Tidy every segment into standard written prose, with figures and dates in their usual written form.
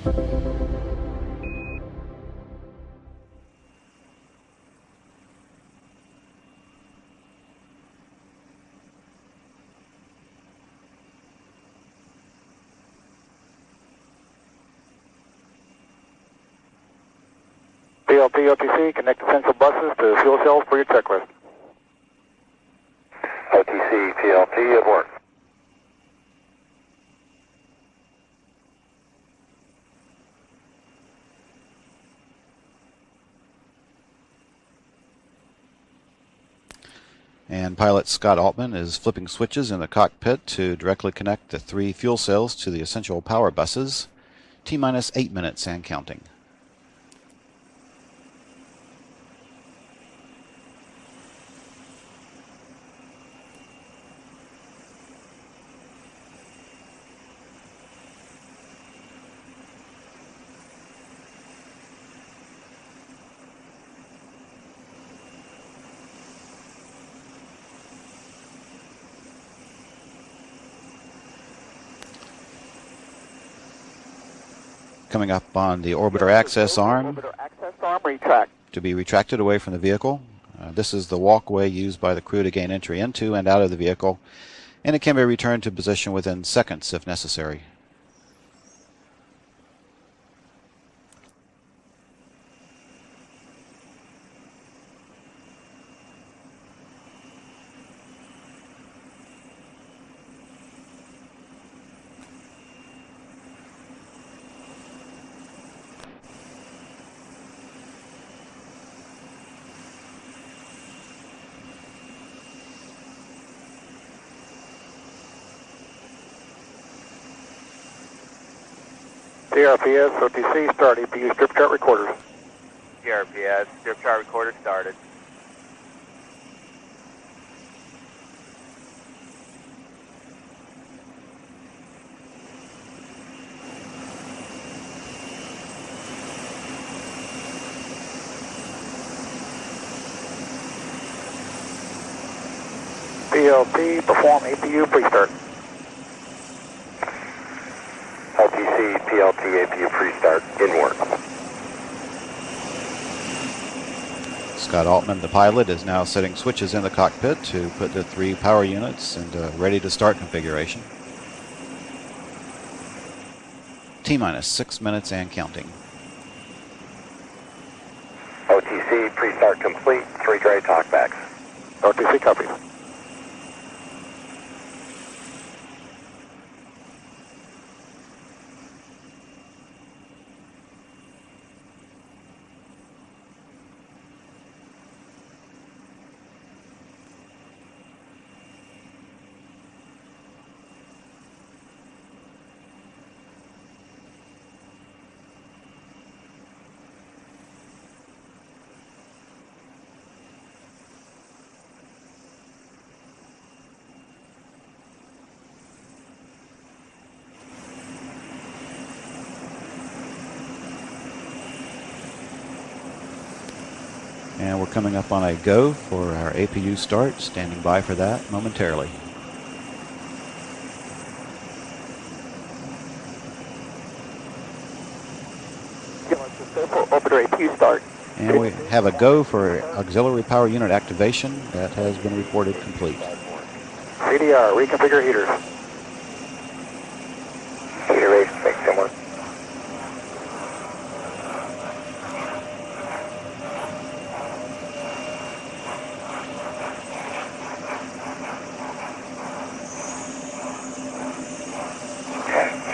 PLP OTC, connect essential buses to fuel cells for your checklist. OTC, PLP at work. And pilot Scott Altman is flipping switches in the cockpit to directly connect the 3 fuel cells to the essential power buses. T-minus 8 minutes and counting. Coming up on the orbiter access arm, to be retracted away from the vehicle. This is the walkway used by the crew to gain entry into and out of the vehicle, and it can be returned to position within seconds if necessary. CRPS, OTC, start EPU strip chart recorders. CRPS, strip chart recorder started. PLP, perform EPU pre-start. LTC, PLT, APU pre-start, in work. Scott Altman, the pilot, is now setting switches in the cockpit to put the 3 power units into ready to start configuration. T-minus 6 minutes and counting. OTC, pre-start complete, 3 gray talkbacks. OTC copies. And we're coming up on a go for our APU start, standing by for that momentarily. Orbiter APU start. And we have a go for auxiliary power unit activation. That has been reported complete. CDR, reconfigure heaters. Heater rates, make similar.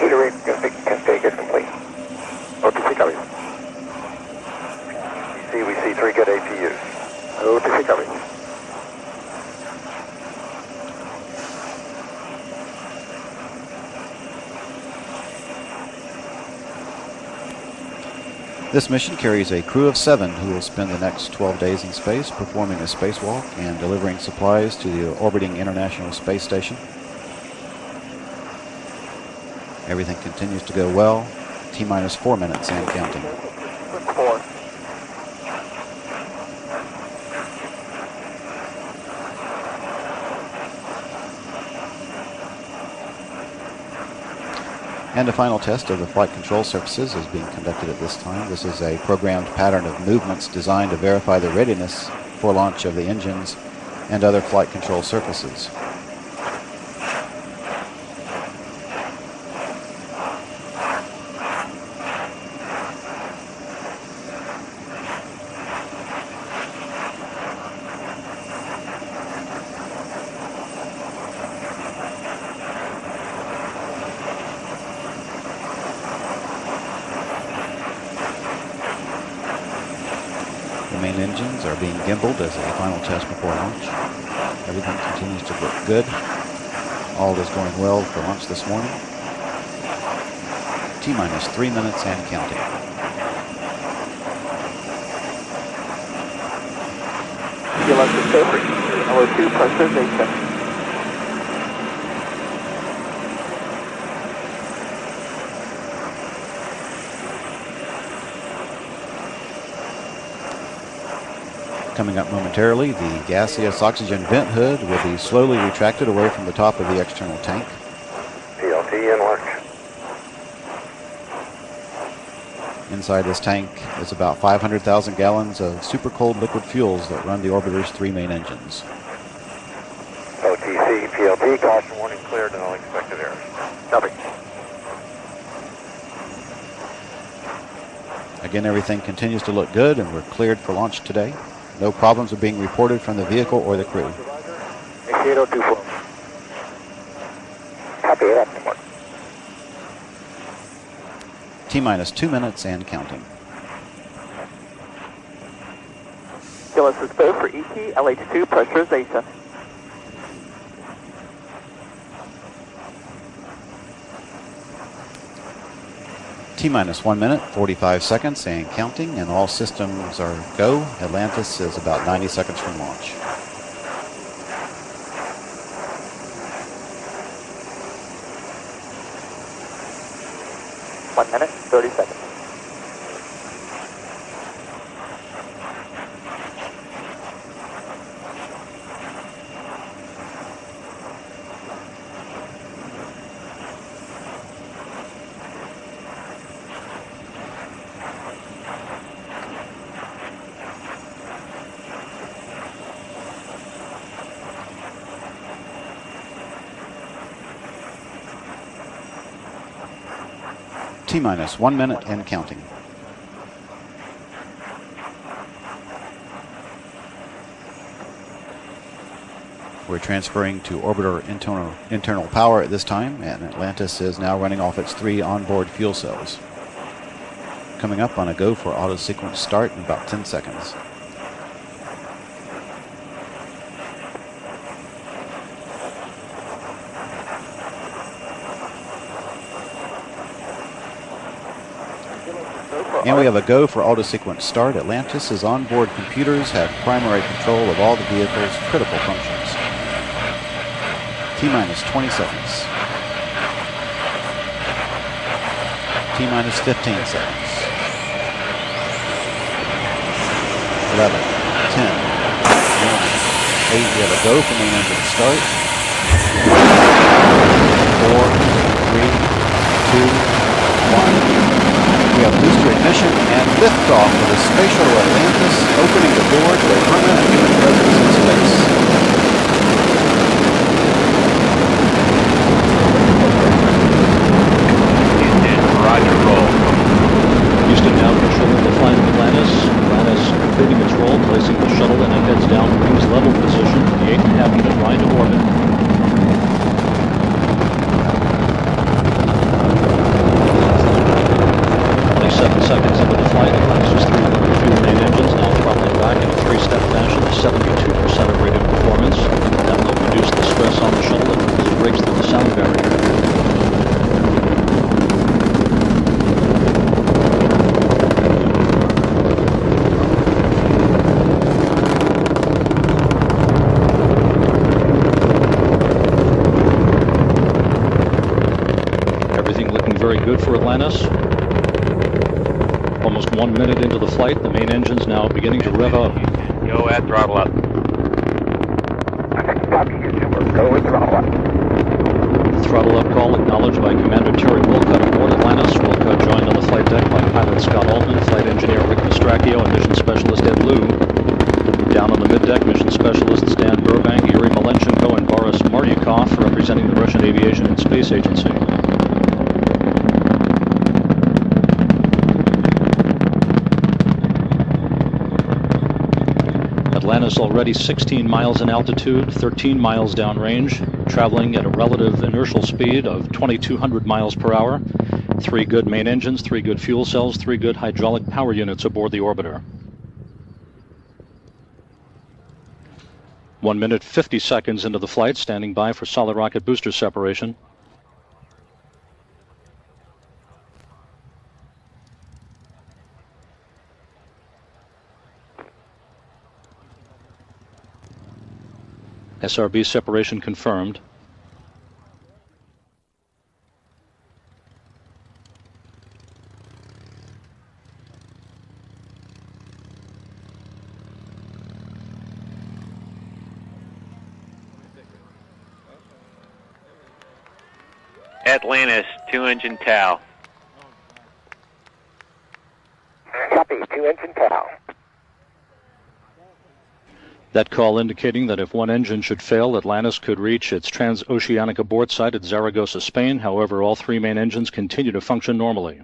Heater rate config is complete. OTC copies. We see 3 good APUs. OTC copies. This mission carries a crew of 7 who will spend the next 12 days in space performing a spacewalk and delivering supplies to the orbiting International Space Station. Everything continues to go well. T-minus 4 minutes and counting. 4. And a final test of the flight control surfaces is being conducted at this time. This is a programmed pattern of movements designed to verify the readiness for launch of the engines and other flight control surfaces. Main engines are being gimbaled as a final test before launch. Everything continues to look good. All is going well for launch this morning. T-minus 3 minutes and counting. LO2 pressurization. Coming up momentarily, the gaseous oxygen vent hood will be slowly retracted away from the top of the external tank. PLT in work. Inside this tank is about 500,000 gallons of super cold liquid fuels that run the orbiter's 3 main engines. OTC, PLT, caution warning cleared and all expected errors. Copy. Again, everything continues to look good and we're cleared for launch today. No problems are being reported from the vehicle or the crew. Initiate 024. Copy, that's work. T-minus 2 minutes and counting. This is Bo for ET, LH2 pressurization. T-minus 1 minute, 45 seconds and counting, and all systems are go. Atlantis is about 90 seconds from launch. One minute, 30 seconds. T-minus 1 minute and counting. We're transferring to orbiter internal power at this time, and Atlantis is now running off its 3 onboard fuel cells. Coming up on a go for auto sequence start in about 10 seconds. And we have a go for auto-sequence start. Atlantis' onboard computers have primary control of all the vehicle's critical functions. T-minus 20 seconds. T-minus 15 seconds. 11, 10, 9, 8. We have a go for main engine start. 4, 3, 2, 1. We have booster ignition and liftoff of the Space Shuttle Atlantis, opening the door to a permanent human presence in space. Roger, roll. Houston now controlling the flight of Atlantis. Atlantis completing its role, placing the shuttle in a heads-down wings level position, the 8.5-minute ride to orbit. 7 seconds into the flight, Atlantis' 3 fuel main engines now throttling back in a 3-step fashion to 72% of rated performance. That will reduce the stress on the shuttle as it breaks through the sound barrier. Everything looking very good for Atlantis. Almost 1 minute into the flight, the main engine's now beginning to rev up. Go at throttle up. Copy, Houston, we're go with throttle up. Throttle up call acknowledged by Commander Terrence Wilcutt. Atlantis already 16 miles in altitude, 13 miles downrange, traveling at a relative inertial speed of 2,200 miles per hour. 3 good main engines, 3 good fuel cells, 3 good hydraulic power units aboard the orbiter. 1 minute 50 seconds into the flight, standing by for solid rocket booster separation. SRB separation confirmed. Atlantis, 2-engine TOW. Copy, 2-engine TOW. That call indicating that if one engine should fail, Atlantis could reach its transoceanic abort site at Zaragoza, Spain. However, all 3 main engines continue to function normally.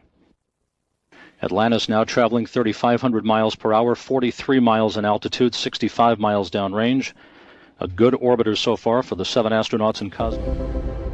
Atlantis now traveling 3,500 miles per hour, 43 miles in altitude, 65 miles downrange. A good orbiter so far for the 7 astronauts in Cosmos.